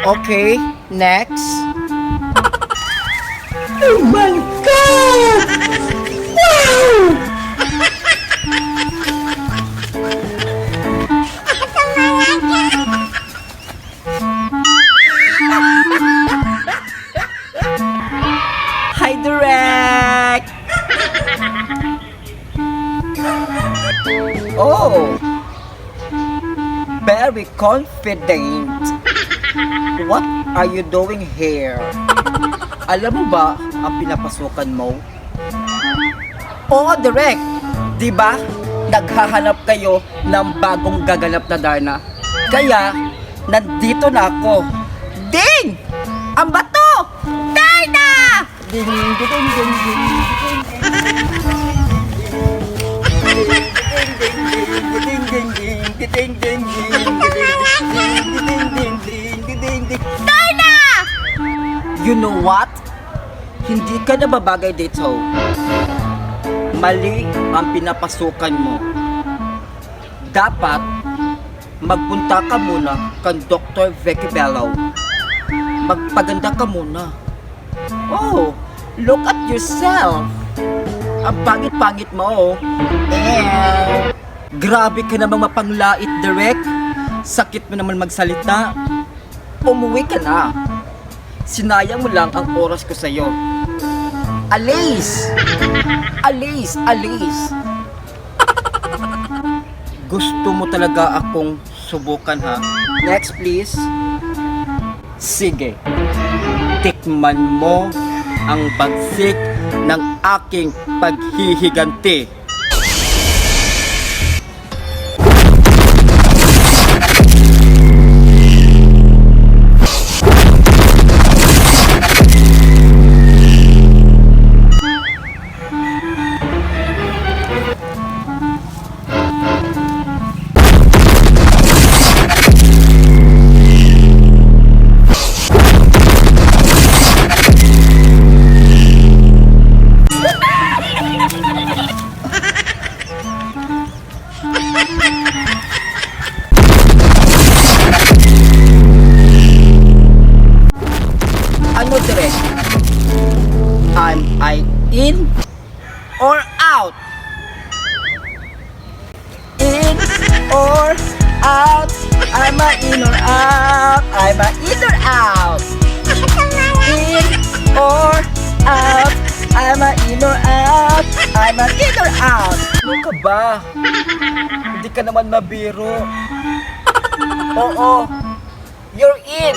Okay, next. Oh my God! Wow! Hi, Direk! Oh! Very confident. What are you doing here? Alam mo ba ang pinapasukan mo? Oo, Direk. Di ba? Naghahanap kayo ng bagong gaganap na Darna. Kaya, nandito na ako. Ding! Ang bato! Darna! Ding, ding, ding, ding, ding, ding, ding. Darna! You know what? Hindi ka na babagay dito. Mali ang pinapasukan mo. Dapat magpunta ka muna kang Dr. Vicky Bello. Magpaganda ka muna. Oh, look at yourself. Ang pangit-pangit mo. Grabe ka namang mapanglait, Direk. Sakit mo naman magsalita. Umuwi ka na. Sinayang mo lang ang oras ko sa'yo. Alis! Alis! Alis! Gusto mo talaga akong subukan, ha? Next, please. Sige. Tikman mo ang bagsik ng aking paghihiganti. Ano, Direk? Am I in or out? In or out? Am I in or out? Am I in or out? In or out? Am I in or out? Am I in or out? Ano ka ba? Hindi ka naman mabiro. Oo, you're in.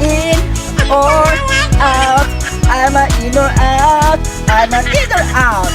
In or out? I'm a in or out? I'm a in or out?